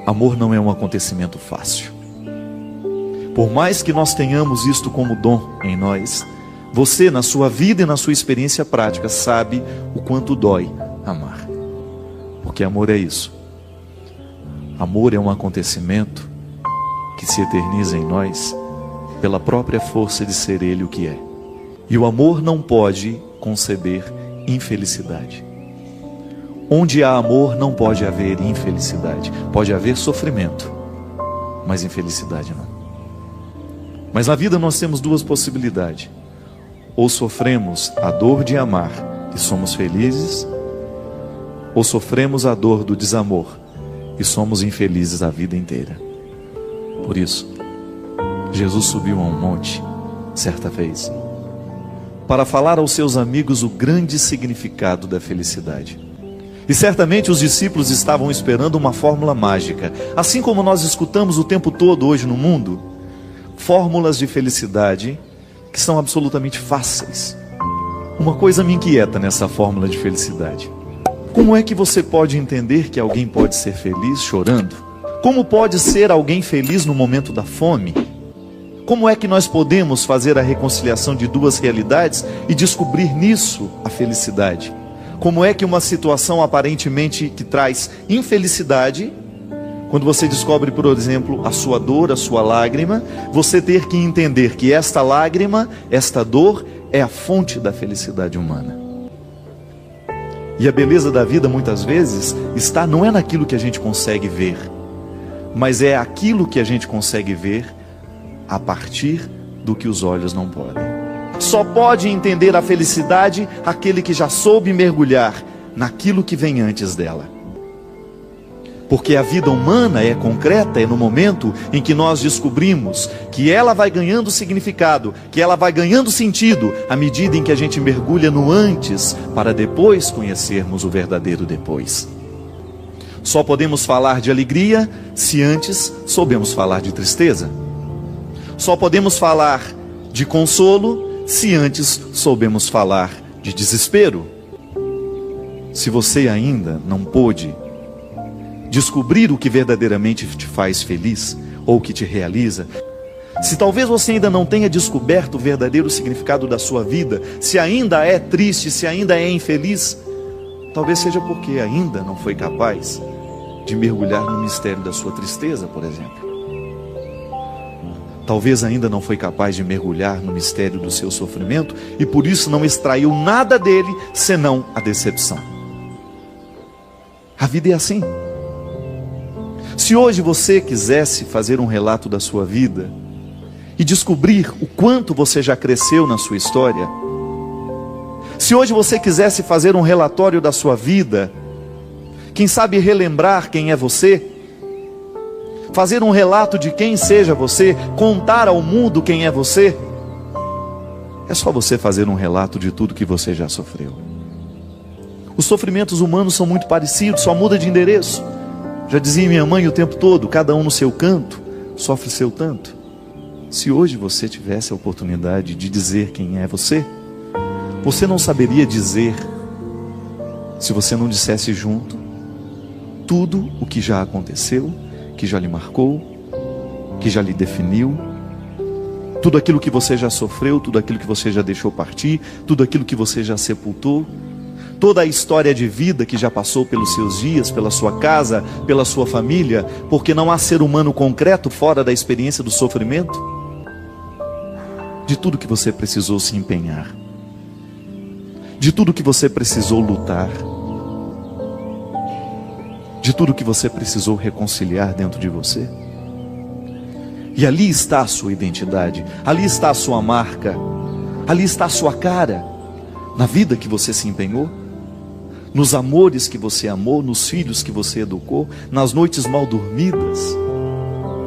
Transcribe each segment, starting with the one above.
Amor não é um acontecimento fácil. Por mais que nós tenhamos isto como dom em nós, você, na sua vida e na sua experiência prática, sabe o quanto dói amar. Porque amor é isso. Amor é um acontecimento que se eterniza em nós pela própria força de ser Ele o que é. E o amor não pode conceber infelicidade. Onde há amor não pode haver infelicidade. Pode haver sofrimento, mas infelicidade não. Mas na vida nós temos duas possibilidades. Ou sofremos a dor de amar e somos felizes, ou sofremos a dor do desamor e somos infelizes a vida inteira. Por isso, Jesus subiu a um monte, certa vez, para falar aos seus amigos o grande significado da felicidade. E certamente os discípulos estavam esperando uma fórmula mágica, assim como nós escutamos o tempo todo hoje no mundo, fórmulas de felicidade que são absolutamente fáceis. Uma coisa me inquieta nessa fórmula de felicidade. Como é que você pode entender que alguém pode ser feliz chorando? Como pode ser alguém feliz no momento da fome? Como é que nós podemos fazer a reconciliação de duas realidades e descobrir nisso a felicidade? Como é que uma situação aparentemente que traz infelicidade, quando você descobre, por exemplo, a sua dor, a sua lágrima, você ter que entender que esta lágrima, esta dor, é a fonte da felicidade humana. E a beleza da vida, muitas vezes, não é naquilo que a gente consegue ver, mas é aquilo que a gente consegue ver a partir do que os olhos não podem. Só pode entender a felicidade aquele que já soube mergulhar naquilo que vem antes dela. Porque a vida humana é concreta, é no momento em que nós descobrimos que ela vai ganhando significado, que ela vai ganhando sentido, à medida em que a gente mergulha no antes, para depois conhecermos o verdadeiro depois. Só podemos falar de alegria se antes soubemos falar de tristeza. Só podemos falar de consolo se antes soubemos falar de desespero. Se você ainda não pôde descobrir o que verdadeiramente te faz feliz, ou que te realiza, se talvez você ainda não tenha descoberto o verdadeiro significado da sua vida, se ainda é triste, se ainda é infeliz, talvez seja porque ainda não foi capaz de mergulhar no mistério da sua tristeza, por exemplo. Talvez ainda não foi capaz de mergulhar no mistério do seu sofrimento e por isso não extraiu nada dele, senão a decepção. A vida é assim. Se hoje você quisesse fazer um relato da sua vida e descobrir o quanto você já cresceu na sua história, se hoje você quisesse fazer um relatório da sua vida, quem sabe relembrar quem é você, fazer um relato de quem seja você, contar ao mundo quem é você, é só você fazer um relato de tudo que você já sofreu. Os sofrimentos humanos são muito parecidos, só muda de endereço. Já dizia minha mãe o tempo todo, cada um no seu canto, sofre seu tanto. Se hoje você tivesse a oportunidade de dizer quem é você, você não saberia dizer, se você não dissesse junto, tudo o que já aconteceu, que já lhe marcou, que já lhe definiu, tudo aquilo que você já sofreu, tudo aquilo que você já deixou partir, tudo aquilo que você já sepultou, toda a história de vida que já passou pelos seus dias, pela sua casa, pela sua família, porque não há ser humano concreto fora da experiência do sofrimento, de tudo que você precisou se empenhar, de tudo que você precisou lutar, de tudo que você precisou reconciliar dentro de você. E ali está a sua identidade, ali está a sua marca, ali está a sua cara, na vida que você se empenhou, nos amores que você amou, nos filhos que você educou, nas noites mal dormidas,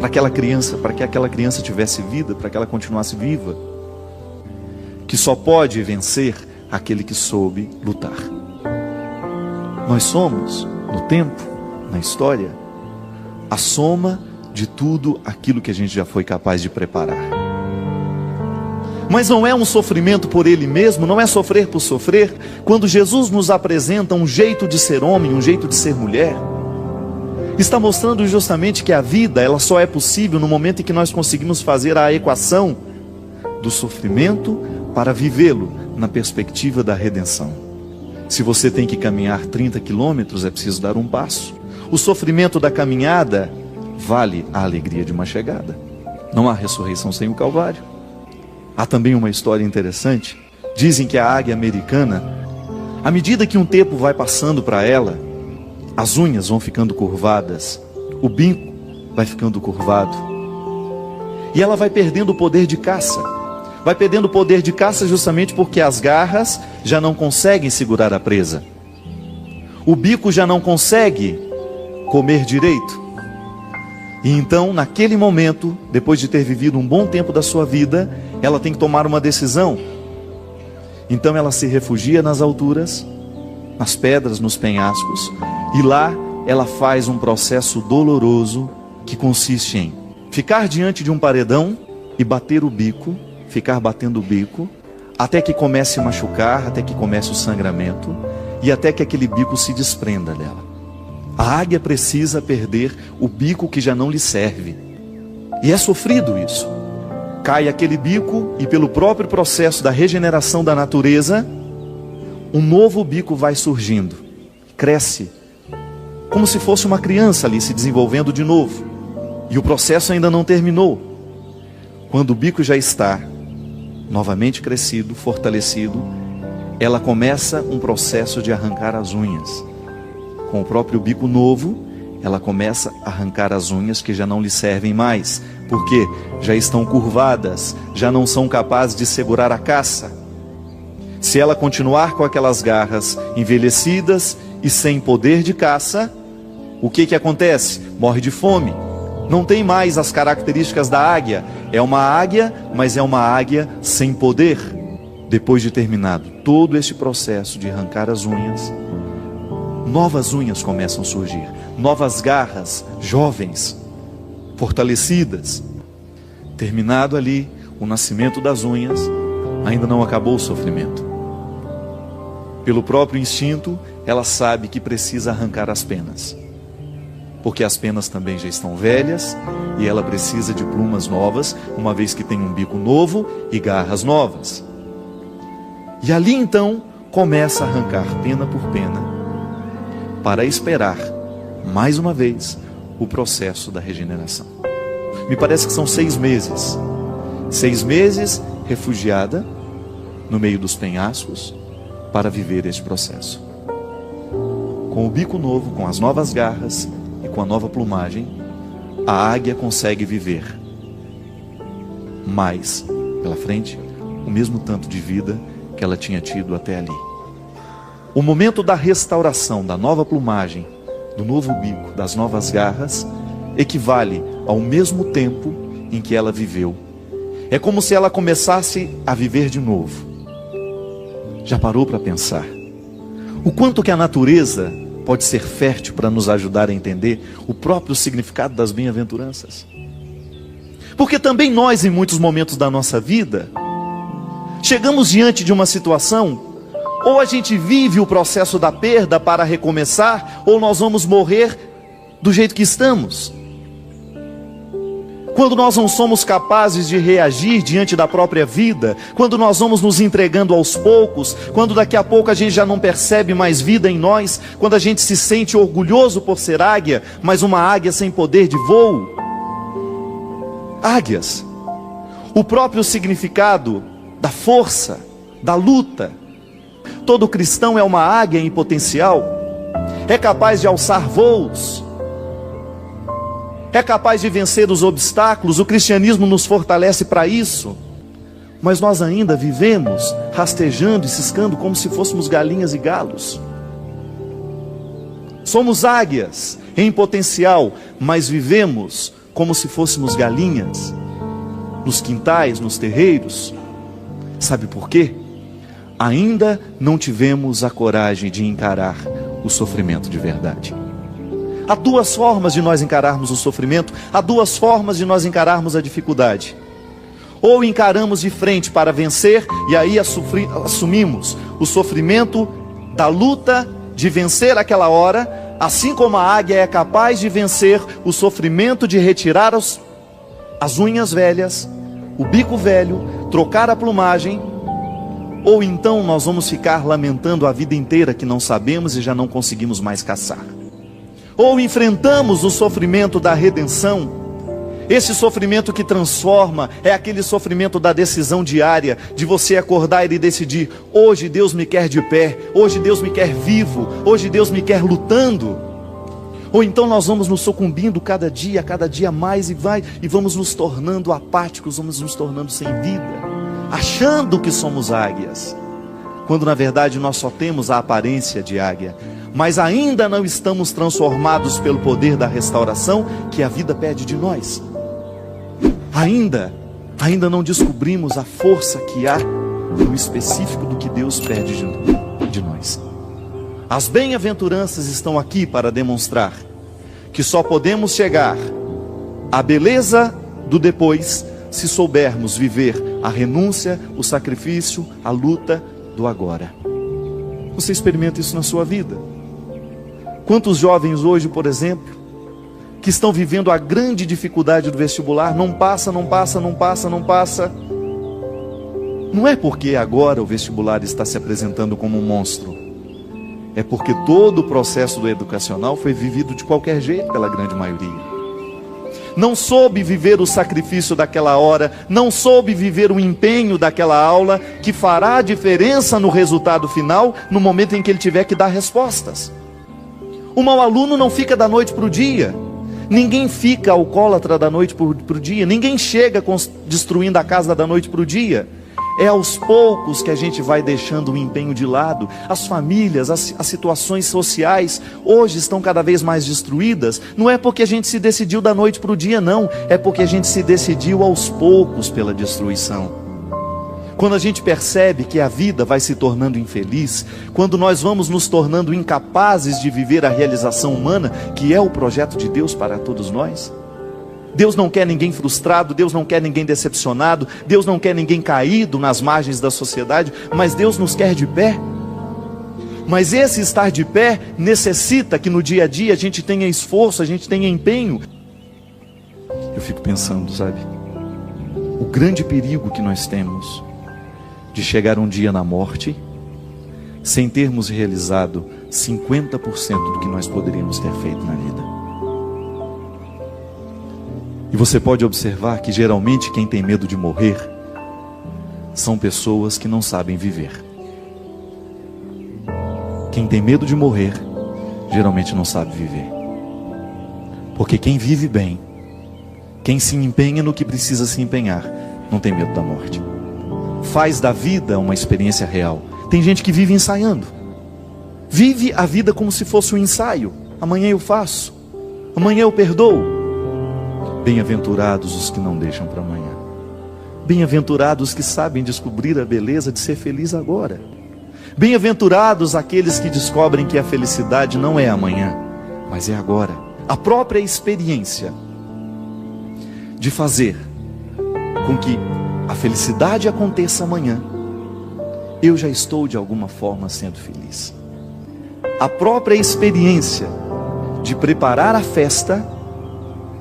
para que aquela criança tivesse vida, para que ela continuasse viva, que só pode vencer aquele que soube lutar. Nós somos, no tempo, na história, a soma de tudo aquilo que a gente já foi capaz de preparar. Mas não é um sofrimento por ele mesmo, não é sofrer por sofrer. Quando Jesus nos apresenta um jeito de ser homem, um jeito de ser mulher, Está mostrando justamente que a vida, ela só é possível no momento em que nós conseguimos fazer a equação do sofrimento para vivê-lo na perspectiva da redenção. Se você tem que caminhar 30 quilômetros, é preciso dar um passo. O sofrimento da caminhada vale a alegria de uma chegada. Não há ressurreição sem o Calvário. Há também uma história interessante. Dizem que a águia americana, à medida que um tempo vai passando para ela, as unhas vão ficando curvadas, o bico vai ficando curvado, e ela vai perdendo o poder de caça. Vai perdendo o poder de caça justamente porque as garras já não conseguem segurar a presa. O bico já não consegue comer direito. E então, naquele momento, depois de ter vivido um bom tempo da sua vida, ela tem que tomar uma decisão. Então ela se refugia nas alturas, nas pedras, nos penhascos, e lá ela faz um processo doloroso que consiste em ficar diante de um paredão e bater o bico, ficar batendo o bico, até que comece a machucar, até que comece o sangramento, e até que aquele bico se desprenda dela. A águia precisa perder o bico que já não lhe serve. E é sofrido isso. Cai aquele bico e pelo próprio processo da regeneração da natureza, um novo bico vai surgindo. Cresce. Como se fosse uma criança ali se desenvolvendo de novo. E o processo ainda não terminou. Quando o bico já está novamente crescido, fortalecido, ela começa um processo de arrancar as unhas. Com o próprio bico novo, ela começa a arrancar as unhas que já não lhe servem mais, porque já estão curvadas, já não são capazes de segurar a caça. Se ela continuar com aquelas garras envelhecidas e sem poder de caça, o que acontece? Morre de fome. Não tem mais as características da águia. É uma águia, mas é uma águia sem poder. Depois de terminado todo este processo de arrancar as unhas, novas unhas começam a surgir, novas garras, jovens, fortalecidas. Terminado ali o nascimento das unhas, ainda não acabou o sofrimento. Pelo próprio instinto, ela sabe que precisa arrancar as penas, porque as penas também já estão velhas e ela precisa de plumas novas, uma vez que tem um bico novo e garras novas. E ali então começa a arrancar pena por pena, para esperar, mais uma vez, o processo da regeneração. Me parece que são 6 meses. 6 meses refugiada no meio dos penhascos para viver este processo. Com o bico novo, com as novas garras e com a nova plumagem, a águia consegue viver mais pela frente o mesmo tanto de vida que ela tinha tido até ali. O momento da restauração, da nova plumagem, do novo bico, das novas garras, equivale ao mesmo tempo em que ela viveu. É como se ela começasse a viver de novo. Já parou para pensar o quanto que a natureza pode ser fértil para nos ajudar a entender o próprio significado das bem-aventuranças? Porque também nós, em muitos momentos da nossa vida, chegamos diante de uma situação, ou a gente vive o processo da perda para recomeçar, ou nós vamos morrer do jeito que estamos. Quando nós não somos capazes de reagir diante da própria vida, quando nós vamos nos entregando aos poucos, quando daqui a pouco a gente já não percebe mais vida em nós, quando a gente se sente orgulhoso por ser águia, mas uma águia sem poder de voo. Águias, o próprio significado da força, da luta. Todo cristão é uma águia em potencial, é capaz de alçar voos, é capaz de vencer os obstáculos. O cristianismo nos fortalece para isso, mas nós ainda vivemos rastejando e ciscando como se fôssemos galinhas e galos. Somos águias em potencial, mas vivemos como se fôssemos galinhas, nos quintais, nos terreiros. Sabe por quê? Ainda não tivemos a coragem de encarar o sofrimento de verdade. Há 2 formas de nós encararmos o sofrimento, há 2 formas de nós encararmos a dificuldade. Ou encaramos de frente para vencer, e aí assumimos o sofrimento da luta de vencer aquela hora, Assim como a águia é capaz de vencer o sofrimento de retirar as unhas velhas, o bico velho, trocar a plumagem, ou então nós vamos ficar lamentando a vida inteira que não sabemos e já não conseguimos mais caçar. Ou enfrentamos o sofrimento da redenção. Esse sofrimento que transforma é aquele sofrimento da decisão diária, de você acordar e decidir: hoje Deus me quer de pé, hoje Deus me quer vivo, hoje Deus me quer lutando. Ou então nós vamos nos sucumbindo cada dia mais e vamos nos tornando apáticos, vamos nos tornando sem vida, achando que somos águias, quando na verdade nós só temos a aparência de águia, mas ainda não estamos transformados pelo poder da restauração que a vida pede de nós. Ainda não descobrimos a força que há no específico do que Deus pede de nós. As bem-aventuranças estão aqui para demonstrar que só podemos chegar à beleza do depois se soubermos viver a renúncia, o sacrifício, a luta do agora. Você experimenta isso na sua vida? Quantos jovens hoje, por exemplo, que estão vivendo a grande dificuldade do vestibular, não passa. Não é porque agora o vestibular está se apresentando como um monstro. É porque todo o processo do educacional foi vivido de qualquer jeito pela grande maioria. Não soube viver o sacrifício daquela hora, não soube viver o empenho daquela aula, que fará a diferença no resultado final, no momento em que ele tiver que dar respostas. O mau aluno não fica da noite para o dia. Ninguém fica alcoólatra da noite para o dia. Ninguém chega destruindo a casa da noite para o dia. É aos poucos que a gente vai deixando o empenho de lado. As famílias, as situações sociais hoje estão cada vez mais destruídas. Não é porque a gente se decidiu da noite para o dia, não. É porque a gente se decidiu aos poucos pela destruição. Quando a gente percebe que a vida vai se tornando infeliz, quando nós vamos nos tornando incapazes de viver a realização humana, que é o projeto de Deus para todos nós. Deus não quer ninguém frustrado, Deus não quer ninguém decepcionado, Deus não quer ninguém caído nas margens da sociedade, mas Deus nos quer de pé. Mas esse estar de pé necessita que no dia a dia a gente tenha esforço, a gente tenha empenho. Eu fico pensando, sabe, o grande perigo que nós temos de chegar um dia na morte sem termos realizado 50% do que nós poderíamos ter feito na vida. E você pode observar que geralmente quem tem medo de morrer são pessoas que não sabem viver. Quem tem medo de morrer geralmente não sabe viver. Porque quem vive bem, quem se empenha no que precisa se empenhar, não tem medo da morte. Faz da vida uma experiência real. Tem gente que vive ensaiando. Vive a vida como se fosse um ensaio. Amanhã eu faço. Amanhã eu perdoo. Bem-aventurados os que não deixam para amanhã. Bem-aventurados os que sabem descobrir a beleza de ser feliz agora. Bem-aventurados aqueles que descobrem que a felicidade não é amanhã, mas é agora. A própria experiência de fazer com que a felicidade aconteça amanhã, eu já estou de alguma forma sendo feliz. A própria experiência de preparar a festa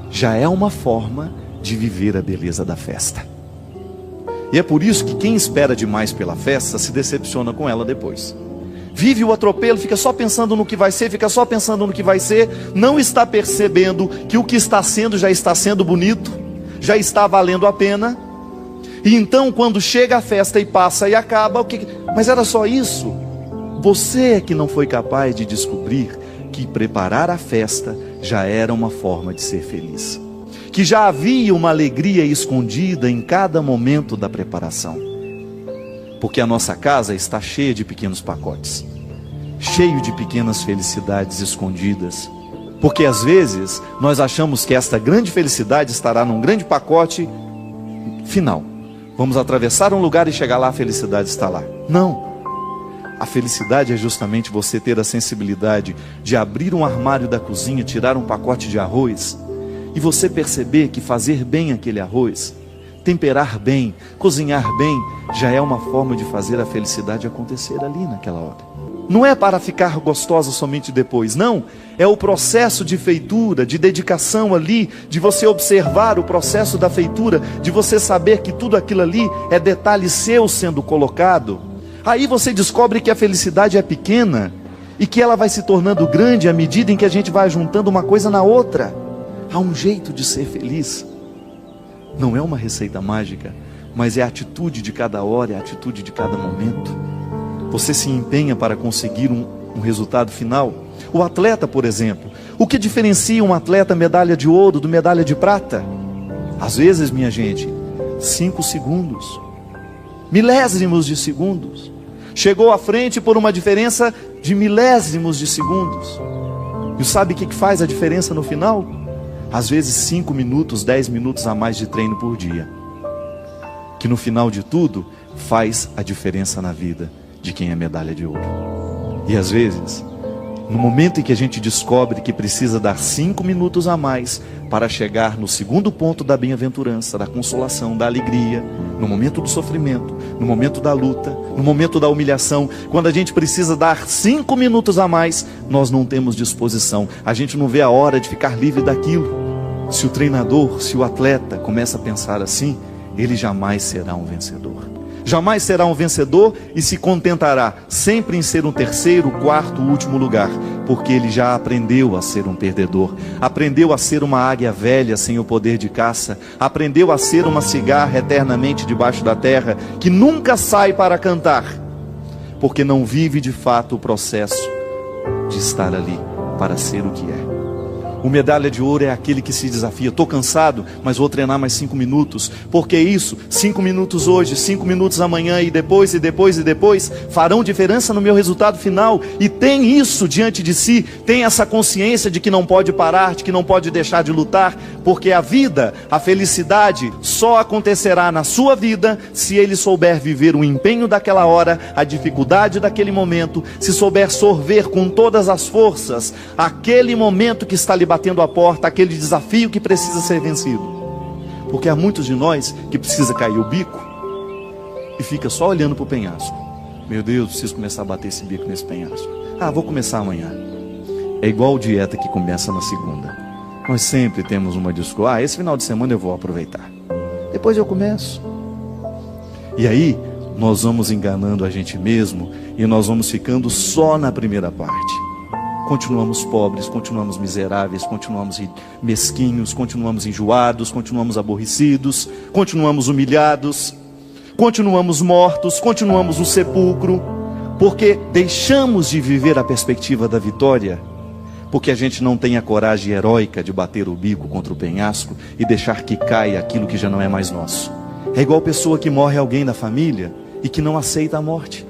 já é uma forma de viver a beleza da festa. E é por isso que quem espera demais pela festa se decepciona com ela depois. Vive o atropelo, fica só pensando no que vai ser, não está percebendo que o que está sendo já está sendo bonito, já está valendo a pena. E então quando chega a festa e passa e acaba, mas era só isso? Você é que não foi capaz de descobrir que preparar a festa já era uma forma de ser feliz. Que já havia uma alegria escondida em cada momento da preparação. Porque a nossa casa está cheia de pequenos pacotes, cheio de pequenas felicidades escondidas. Porque às vezes nós achamos que esta grande felicidade estará num grande pacote final. Vamos atravessar um lugar e chegar lá, a felicidade está lá. Não. A felicidade é justamente você ter a sensibilidade de abrir um armário da cozinha, tirar um pacote de arroz e você perceber que fazer bem aquele arroz, temperar bem, cozinhar bem, já é uma forma de fazer a felicidade acontecer ali naquela hora. Não é para ficar gostosa somente depois, não. É o processo de feitura, de dedicação ali, de você observar o processo da feitura, de você saber que tudo aquilo ali é detalhe seu sendo colocado. Aí você descobre que a felicidade é pequena e que ela vai se tornando grande à medida em que a gente vai juntando uma coisa na outra. Há um jeito de ser feliz. Não é uma receita mágica, mas é a atitude de cada hora, é a atitude de cada momento. Você se empenha para conseguir um resultado final. O atleta, por exemplo, o que diferencia um atleta medalha de ouro do medalha de prata? Às vezes, minha gente, 5 segundos, milésimos de segundos. Chegou à frente por uma diferença de milésimos de segundos. E sabe o que faz a diferença no final? Às vezes 5 minutos, 10 minutos a mais de treino por dia. Que no final de tudo, faz a diferença na vida de quem é medalha de ouro. E às vezes, no momento em que a gente descobre que precisa dar 5 minutos a mais para chegar no segundo ponto da bem-aventurança, da consolação, da alegria, no momento do sofrimento, no momento da luta, no momento da humilhação, quando a gente precisa dar 5 minutos a mais, nós não temos disposição. A gente não vê a hora de ficar livre daquilo. Se o treinador, se o atleta começa a pensar assim, ele jamais será um vencedor. Jamais será um vencedor e se contentará sempre em ser um terceiro, quarto, último lugar, porque ele já aprendeu a ser um perdedor, aprendeu a ser uma águia velha sem o poder de caça, aprendeu a ser uma cigarra eternamente debaixo da terra, que nunca sai para cantar, porque não vive de fato o processo de estar ali para ser o que é. O medalha de ouro é aquele que se desafia. Estou cansado, mas vou treinar mais 5 minutos. Porque isso, 5 minutos hoje, 5 minutos amanhã e depois, farão diferença no meu resultado final. E tem isso diante de si, tem essa consciência de que não pode parar, de que não pode deixar de lutar. Porque a vida, a felicidade, só acontecerá na sua vida se ele souber viver o empenho daquela hora, a dificuldade daquele momento, se souber sorver com todas as forças aquele momento que está lhe batendo a porta, aquele desafio que precisa ser vencido. Porque há muitos de nós que precisa cair o bico e fica só olhando para o penhasco. Meu Deus, preciso começar a bater esse bico nesse penhasco. Vou começar amanhã. É igual dieta que começa na segunda. Nós sempre temos uma desculpa. Esse final de semana eu vou aproveitar. Depois eu começo. E aí nós vamos enganando a gente mesmo e nós vamos ficando só na primeira parte. Continuamos pobres, continuamos miseráveis, continuamos mesquinhos, continuamos enjoados, continuamos aborrecidos, continuamos humilhados, continuamos mortos, continuamos no sepulcro, porque deixamos de viver a perspectiva da vitória, porque a gente não tem a coragem heróica de bater o bico contra o penhasco e deixar que caia aquilo que já não é mais nosso. É igual pessoa que morre alguém da família e que não aceita a morte.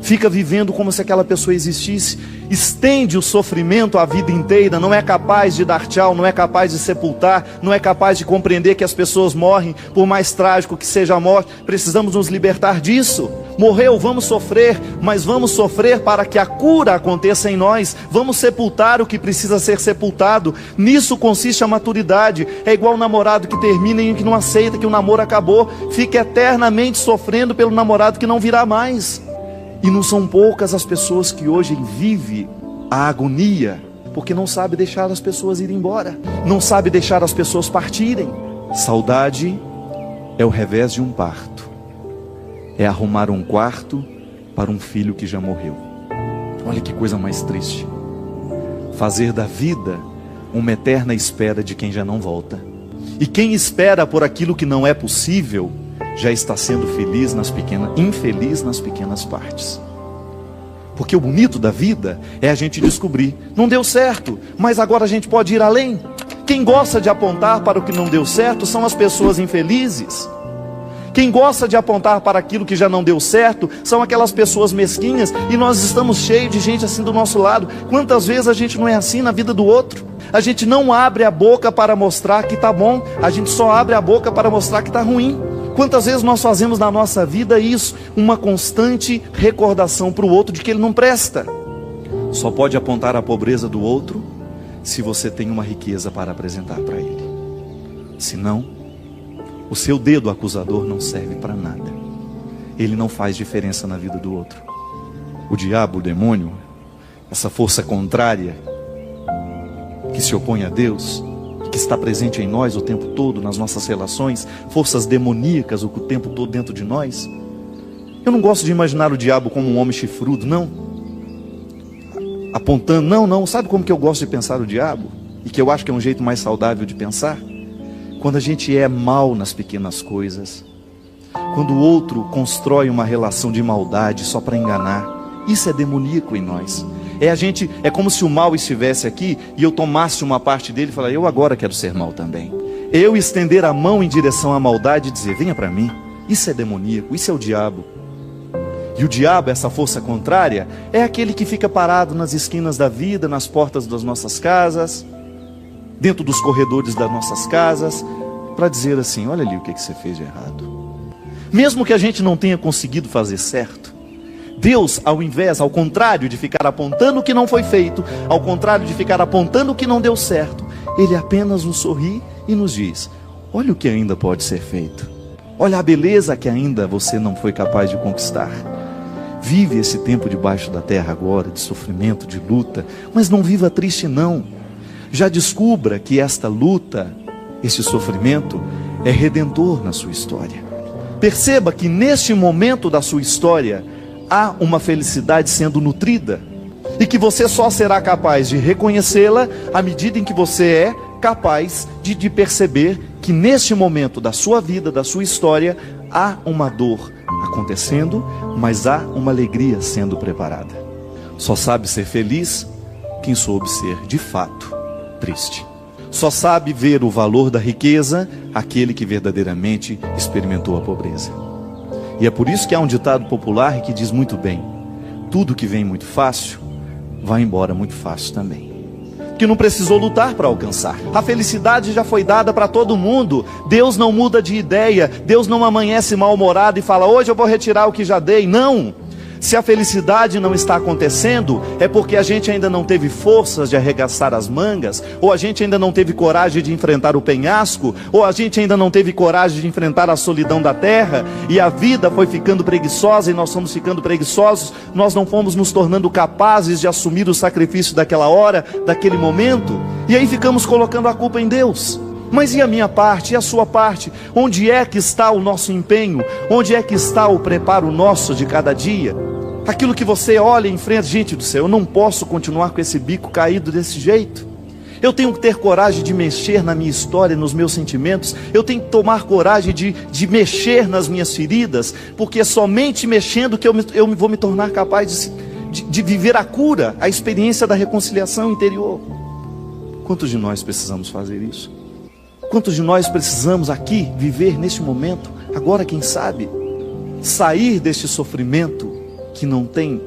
Fica vivendo como se aquela pessoa existisse, estende o sofrimento a vida inteira, não é capaz de dar tchau, não é capaz de sepultar, não é capaz de compreender que as pessoas morrem, por mais trágico que seja a morte. Precisamos nos libertar disso. Morreu, vamos sofrer, mas vamos sofrer para que a cura aconteça em nós. Vamos sepultar o que precisa ser sepultado. Nisso consiste a maturidade. É igual o namorado que termina e que não aceita que o namoro acabou, fica eternamente sofrendo pelo namorado que não virá mais. E não são poucas as pessoas que hoje vivem a agonia, porque não sabe deixar as pessoas irem embora, não sabe deixar as pessoas partirem. Saudade é o revés de um parto, é arrumar um quarto para um filho que já morreu. Olha que coisa mais triste. Fazer da vida uma eterna espera de quem já não volta. E quem espera por aquilo que não é possível, já está sendo infeliz nas pequenas partes. Porque o bonito da vida é a gente descobrir, não deu certo, mas agora a gente pode ir além. Quem gosta de apontar para o que não deu certo são as pessoas infelizes. Quem gosta de apontar para aquilo que já não deu certo são aquelas pessoas mesquinhas, e nós estamos cheios de gente assim do nosso lado. Quantas vezes a gente não é assim na vida do outro? A gente não abre a boca para mostrar que está bom, a gente só abre a boca para mostrar que está ruim. Quantas vezes nós fazemos na nossa vida isso, uma constante recordação para o outro de que ele não presta. Só pode apontar a pobreza do outro se você tem uma riqueza para apresentar para ele. Senão, o seu dedo acusador não serve para nada. Ele não faz diferença na vida do outro. o diabo, o demônio, essa força contrária que se opõe a Deus, que está presente em nós o tempo todo, nas nossas relações, forças demoníacas o tempo todo dentro de nós. Eu não gosto de imaginar o diabo como um homem chifrudo, não. Apontando, não. Sabe como que eu gosto de pensar o diabo? E que eu acho que é um jeito mais saudável de pensar? Quando a gente é mal nas pequenas coisas. Quando o outro constrói uma relação de maldade só para enganar. Isso é demoníaco em nós. É como se o mal estivesse aqui e eu tomasse uma parte dele e falasse, eu agora quero ser mal também. Eu estender a mão em direção à maldade e dizer, venha para mim. Isso é demoníaco, isso é o diabo. E o diabo, essa força contrária, é aquele que fica parado nas esquinas da vida, nas portas das nossas casas, dentro dos corredores das nossas casas, para dizer assim, olha ali o que você fez de errado. Mesmo que a gente não tenha conseguido fazer certo, Deus, ao contrário de ficar apontando o que não foi feito, ao contrário de ficar apontando o que não deu certo, Ele apenas nos sorri e nos diz, olha o que ainda pode ser feito. Olha a beleza que ainda você não foi capaz de conquistar. Vive esse tempo debaixo da terra agora, de sofrimento, de luta, mas não viva triste não. Já descubra que esta luta, esse sofrimento, é redentor na sua história. Perceba que neste momento da sua história, há uma felicidade sendo nutrida, e que você só será capaz de reconhecê-la à medida em que você é capaz de perceber que neste momento da sua vida, da sua história, há uma dor acontecendo, mas há uma alegria sendo preparada. Só sabe ser feliz quem soube ser de fato triste. Só sabe ver o valor da riqueza aquele que verdadeiramente experimentou a pobreza. E é por isso que há um ditado popular que diz muito bem, tudo que vem muito fácil, vai embora muito fácil também. Que não precisou lutar para alcançar. A felicidade já foi dada para todo mundo. Deus não muda de ideia. Deus não amanhece mal-humorado e fala, hoje eu vou retirar o que já dei. Não. Se a felicidade não está acontecendo, é porque a gente ainda não teve forças de arregaçar as mangas, ou a gente ainda não teve coragem de enfrentar o penhasco, ou a gente ainda não teve coragem de enfrentar a solidão da terra, e a vida foi ficando preguiçosa, e nós fomos ficando preguiçosos, nós não fomos nos tornando capazes de assumir o sacrifício daquela hora, daquele momento, e aí ficamos colocando a culpa em Deus. Mas e a minha parte, e a sua parte? Onde é que está o nosso empenho? Onde é que está o preparo nosso de cada dia? Aquilo que você olha e enfrenta, gente do céu, eu não posso continuar com esse bico caído desse jeito. Eu tenho que ter coragem de mexer na minha história, nos meus sentimentos. Eu tenho que tomar coragem de mexer nas minhas feridas, porque é somente mexendo que eu vou me tornar capaz de viver a cura, a experiência da reconciliação interior. Quantos de nós precisamos fazer isso? Quantos de nós precisamos aqui viver neste momento, agora quem sabe, sair deste sofrimento que não tem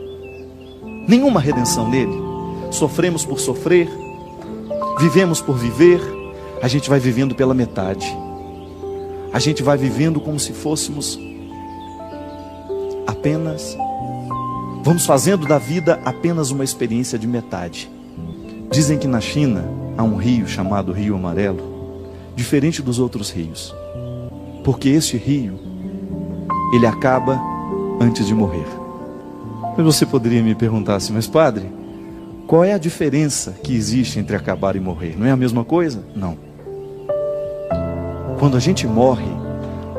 nenhuma redenção nele? Sofremos por sofrer, vivemos por viver, a gente vai vivendo pela metade, a gente vai vivendo como se fôssemos vamos fazendo da vida apenas uma experiência de metade. Dizem que na China há um rio chamado Rio Amarelo, diferente dos outros rios, porque este rio, ele acaba antes de morrer. Mas você poderia me perguntar assim, mas padre, qual é a diferença que existe entre acabar e morrer? Não é a mesma coisa? Não. Quando a gente morre,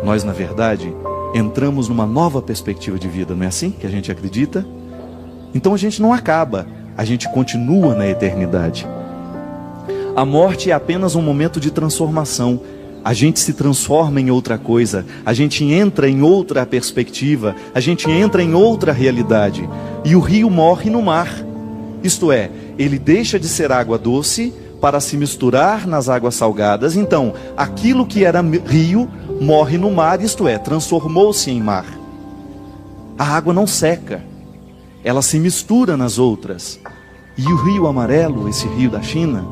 nós na verdade entramos numa nova perspectiva de vida, não é assim que a gente acredita? Então a gente não acaba, a gente continua na eternidade. A morte é apenas um momento de transformação. A gente se transforma em outra coisa, a gente entra em outra perspectiva, a gente entra em outra realidade. E o rio morre no mar. Isto é, ele deixa de ser água doce para se misturar nas águas salgadas. Então, aquilo que era rio morre no mar, isto é, transformou-se em mar. A água não seca, ela se mistura nas outras. E o Rio Amarelo, esse rio da China,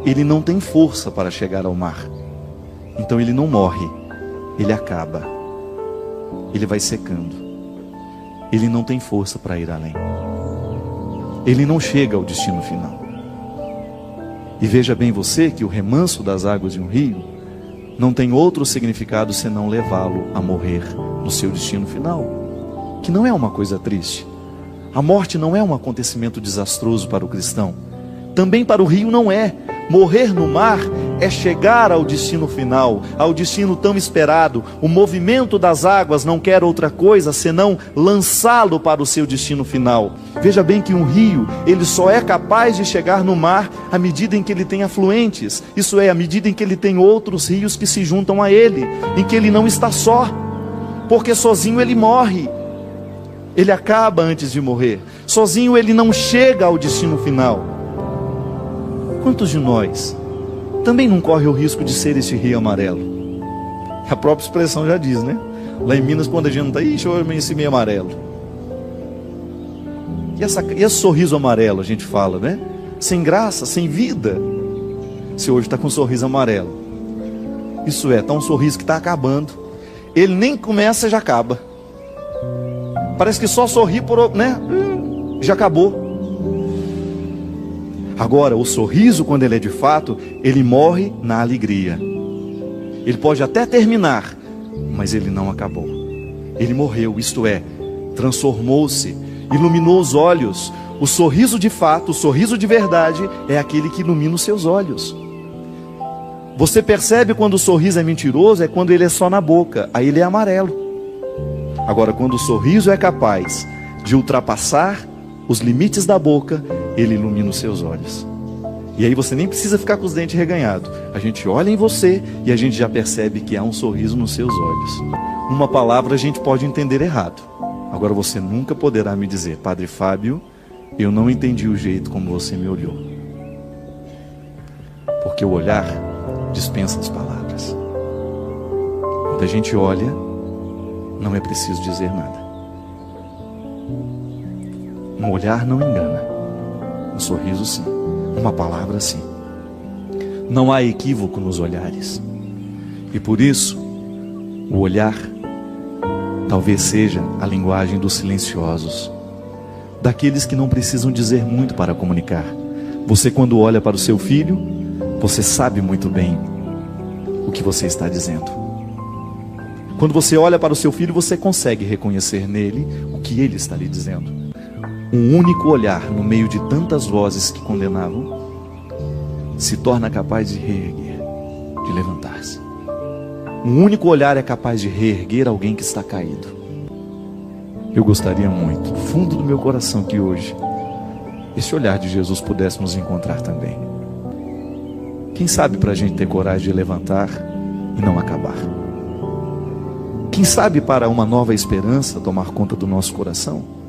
ele não tem força para chegar ao mar. Então ele não morre, ele acaba, ele vai secando, ele não tem força para ir além, ele não chega ao destino final. E veja bem você que o remanso das águas de um rio não tem outro significado senão levá-lo a morrer no seu destino final, que não é uma coisa triste. A morte não é um acontecimento desastroso para o cristão. Também para o rio não é. Morrer no mar é chegar ao destino final, ao destino tão esperado. O movimento das águas não quer outra coisa senão lançá-lo para o seu destino final. Veja bem que um rio, ele só é capaz de chegar no mar à medida em que ele tem afluentes. Isso é, à medida em que ele tem outros rios que se juntam a ele, em que ele não está só, porque sozinho ele morre. Ele acaba antes de morrer. Sozinho ele não chega ao destino final. Quantos de nós também não corre o risco de ser esse rio amarelo? A própria expressão já diz, né? Lá em Minas, quando a gente não está, ixi, eu amanheci meio amarelo. E esse sorriso amarelo, a gente fala, né? Sem graça, sem vida. Se hoje está com um sorriso amarelo. Isso é, está um sorriso que está acabando. Ele nem começa, já acaba. Parece que só sorri por, né? Já acabou. Agora, o sorriso, quando ele é de fato, ele morre na alegria. Ele pode até terminar, mas ele não acabou. Ele morreu, isto é, transformou-se, iluminou os olhos. O sorriso de fato, o sorriso de verdade, é aquele que ilumina os seus olhos. Você percebe quando o sorriso é mentiroso, é quando ele é só na boca, aí ele é amarelo. Agora, quando o sorriso é capaz de ultrapassar os limites da boca, ele ilumina os seus olhos. E aí você nem precisa ficar com os dentes reganhados. A gente olha em você e a gente já percebe que há um sorriso nos seus olhos. Uma palavra a gente pode entender errado. Agora você nunca poderá me dizer: Padre Fábio, eu não entendi o jeito como você me olhou. Porque o olhar dispensa as palavras. Quando a gente olha, não é preciso dizer nada. Um olhar não engana. Um sorriso sim. Uma palavra sim. Não há equívoco nos olhares. E por isso, o olhar talvez seja a linguagem dos silenciosos, daqueles que não precisam dizer muito para comunicar. Você, quando olha para o seu filho, você sabe muito bem o que você está dizendo. Quando você olha para o seu filho, você consegue reconhecer nele o que ele está lhe dizendo. Um único olhar no meio de tantas vozes que condenavam se torna capaz de reerguer, de levantar-se. Um único olhar é capaz de reerguer alguém que está caído. Eu gostaria muito, do fundo do meu coração, que hoje esse olhar de Jesus pudéssemos encontrar também. Quem sabe para a gente ter coragem de levantar e não acabar. Quem sabe para uma nova esperança tomar conta do nosso coração,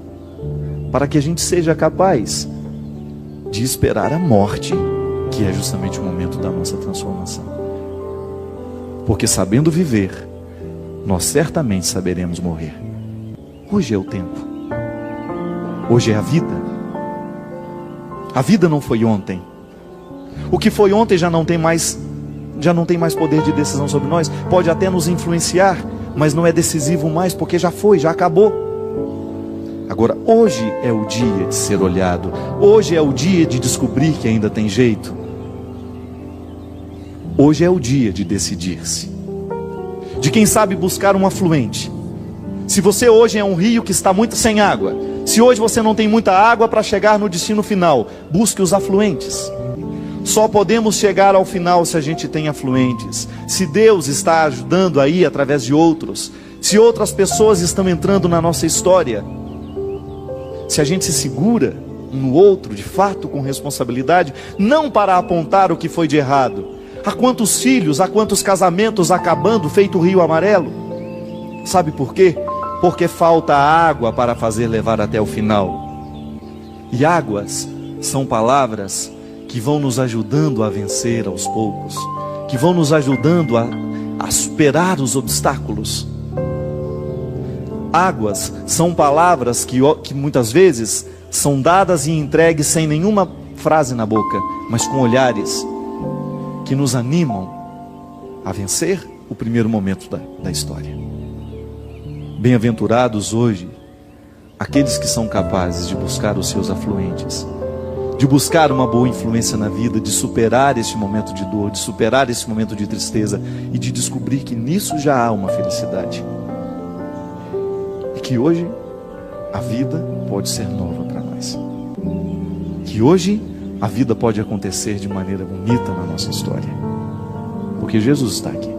para que a gente seja capaz de esperar a morte, que é justamente o momento da nossa transformação. Porque sabendo viver, nós certamente saberemos morrer. Hoje é o tempo. Hoje é a vida. A vida não foi ontem. O que foi ontem já não tem mais poder de decisão sobre nós. Pode até nos influenciar, mas não é decisivo mais, porque já foi, já acabou. Agora, hoje é o dia de ser olhado. Hoje é o dia de descobrir que ainda tem jeito. Hoje é o dia de decidir-se. De quem sabe buscar um afluente. Se você hoje é um rio que está muito sem água, se hoje você não tem muita água para chegar no destino final, busque os afluentes. Só podemos chegar ao final se a gente tem afluentes. Se Deus está ajudando aí através de outros, se outras pessoas estão entrando na nossa história, se a gente se segura um no outro, de fato, com responsabilidade, não para apontar o que foi de errado. Há quantos filhos, há quantos casamentos acabando feito o rio amarelo? Sabe por quê? Porque falta água para fazer levar até o final. E águas são palavras que vão nos ajudando a vencer aos poucos, que vão nos ajudando a superar os obstáculos. Águas são palavras que muitas vezes são dadas e entregues sem nenhuma frase na boca, mas com olhares que nos animam a vencer o primeiro momento da história. Bem-aventurados hoje aqueles que são capazes de buscar os seus afluentes, de buscar uma boa influência na vida, de superar esse momento de dor, de superar esse momento de tristeza e de descobrir que nisso já há uma felicidade. E que hoje a vida pode ser nova para nós. Que hoje a vida pode acontecer de maneira bonita na nossa história. Porque Jesus está aqui.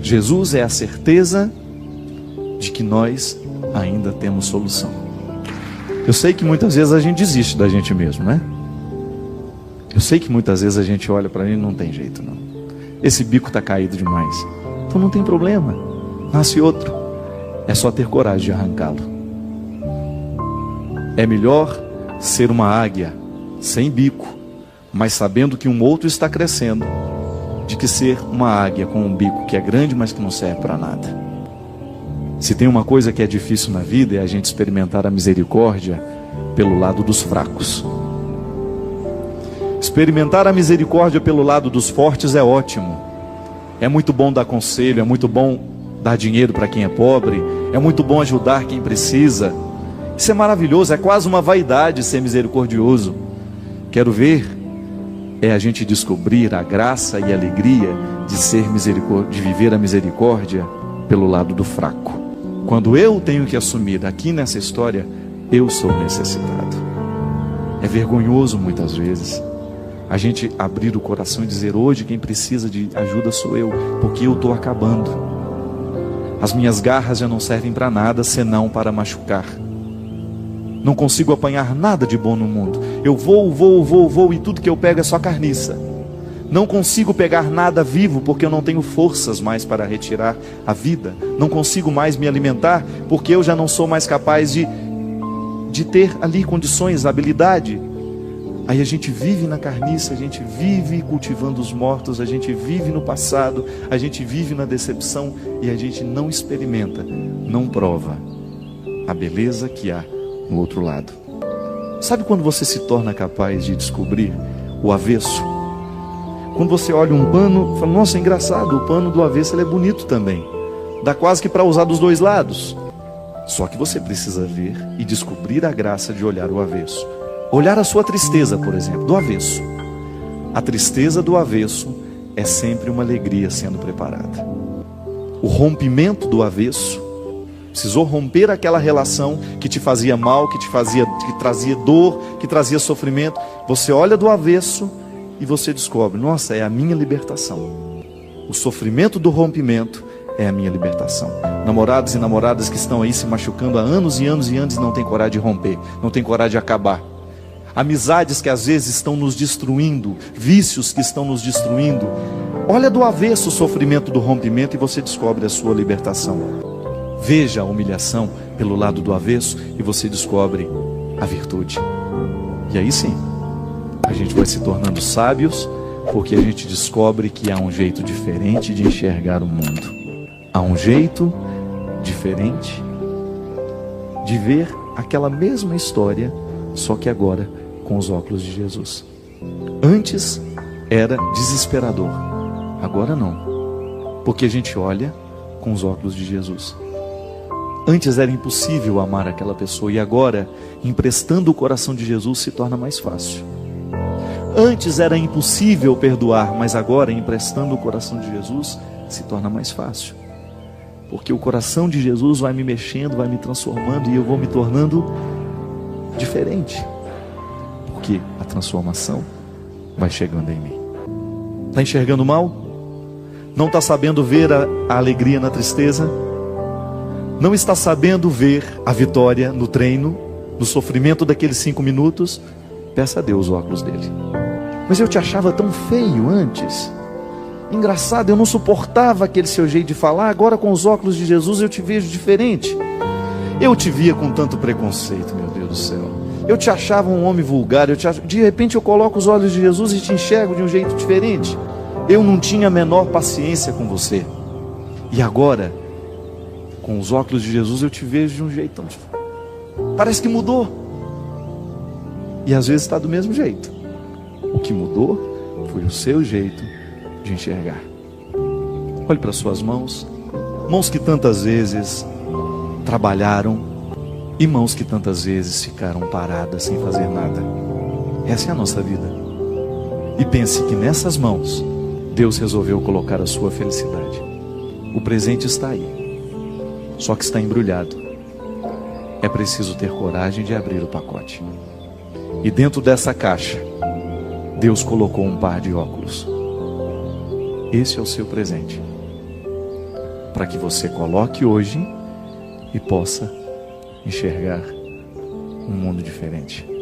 Jesus é a certeza de que nós ainda temos solução. Eu sei que muitas vezes a gente desiste da gente mesmo, né? Eu sei que muitas vezes a gente olha para ele e não tem jeito, não. Esse bico está caído demais. Então não tem problema. Nasce outro. É só ter coragem de arrancá-lo. É melhor ser uma águia sem bico, mas sabendo que um outro está crescendo, de que ser uma águia com um bico que é grande, mas que não serve para nada. Se tem uma coisa que é difícil na vida, é a gente experimentar a misericórdia pelo lado dos fracos. Experimentar a misericórdia pelo lado dos fortes é ótimo. É muito bom dar conselho, é muito bom dar dinheiro para quem é pobre, é muito bom ajudar quem precisa. Isso é maravilhoso, é quase uma vaidade ser misericordioso. Quero ver é a gente descobrir a graça e a alegria de viver a misericórdia pelo lado do fraco. Quando eu tenho que assumir aqui nessa história, eu sou necessitado. É vergonhoso muitas vezes a gente abrir o coração e dizer: hoje quem precisa de ajuda sou eu, porque eu estou acabando. As minhas garras já não servem para nada senão para machucar. Não consigo apanhar nada de bom no mundo. Eu vou e tudo que eu pego é só carniça. Não consigo pegar nada vivo porque eu não tenho forças mais para retirar a vida. Não consigo mais me alimentar porque eu já não sou mais capaz de ter ali condições, habilidade. Aí a gente vive na carniça, a gente vive cultivando os mortos, a gente vive no passado, a gente vive na decepção e a gente não experimenta, não prova a beleza que há no outro lado. Sabe quando você se torna capaz de descobrir o avesso? Quando você olha um pano, fala: nossa, é engraçado, o pano do avesso ele é bonito também. Dá quase que para usar dos dois lados. Só que você precisa ver e descobrir a graça de olhar o avesso. Olhar a sua tristeza, por exemplo, do avesso. A tristeza do avesso é sempre uma alegria sendo preparada. O rompimento do avesso, precisou romper aquela relação que te fazia mal, que trazia dor, que trazia sofrimento. Você olha do avesso e você descobre: nossa, é a minha libertação. O sofrimento do rompimento é a minha libertação. Namorados e namoradas que estão aí se machucando há anos e anos e anos e não têm coragem de romper, não têm coragem de acabar. Amizades que às vezes estão nos destruindo, vícios que estão nos destruindo. Olha do avesso o sofrimento do rompimento e você descobre a sua libertação. Veja a humilhação pelo lado do avesso e você descobre a virtude. E aí sim, a gente vai se tornando sábios, porque a gente descobre que há um jeito diferente de enxergar o mundo. Há um jeito diferente de ver aquela mesma história, só que agora com os óculos de Jesus. Antes era desesperador, agora não, porque a gente olha com os óculos de Jesus. Antes era impossível amar aquela pessoa e agora, emprestando o coração de Jesus, se torna mais fácil. Antes era impossível perdoar, mas agora, emprestando o coração de Jesus, se torna mais fácil. Porque o coração de Jesus vai me mexendo, vai me transformando e eu vou me tornando diferente. Porque a transformação vai chegando em mim. Está enxergando mal? Não está sabendo ver a alegria na tristeza? Não está sabendo ver a vitória no treino, no sofrimento daqueles 5 minutos? Peça a Deus os óculos dele. Mas eu te achava tão feio antes. Engraçado, eu não suportava aquele seu jeito de falar. Agora com os óculos de Jesus eu te vejo diferente. Eu te via com tanto preconceito, meu Deus do céu. Eu te achava um homem vulgar. De repente eu coloco os olhos de Jesus e te enxergo de um jeito diferente. Eu não tinha a menor paciência com você. E agora, com os óculos de Jesus, eu te vejo de um jeito tão diferente. Parece que mudou. E às vezes está do mesmo jeito. O que mudou foi o seu jeito de enxergar. Olhe para suas mãos. Mãos que tantas vezes trabalharam e mãos que tantas vezes ficaram paradas sem fazer nada. Essa é a nossa vida. E pense que nessas mãos Deus resolveu colocar a sua felicidade. O presente está aí, só que está embrulhado. é preciso ter coragem de abrir o pacote. E dentro dessa caixa, Deus colocou um par de óculos. Esse é o seu presente, para que você coloque hoje e possa enxergar um mundo diferente.